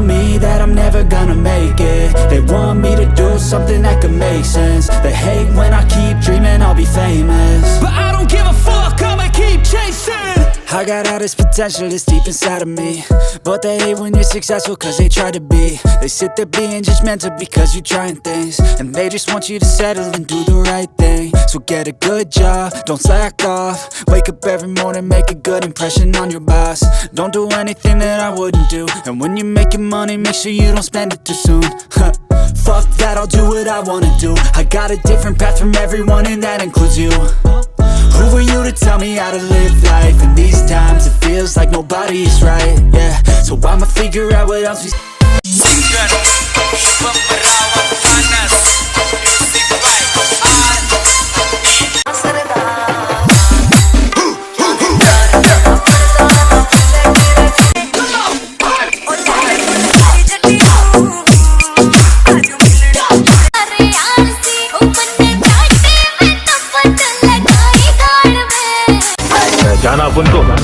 me that I'm never gonna make it. They want me to do something that could make sense. They hate when I keep dreaming I'll be famous, but I don't give a fuck, I'ma keep chasing. I got all this potential that's deep inside of me, but they hate when you're successful cause they try to be. They sit there being judgmental because you're trying things, and they just want you to settle and do the right thing. So get a good job, don't slack off. Wake up every morning, make a good impression on your boss. Don't do anything that I wouldn't do, and when you're making money, make sure you don't spend it too soon. Fuck that, I'll do what I wanna do. I got a different path from everyone, and that includes you. Who are you to tell me how to live life? In these times it feels like nobody is right, yeah. So I'ma figure out what else we Singer, pemerawat panas, music by जाना अपन को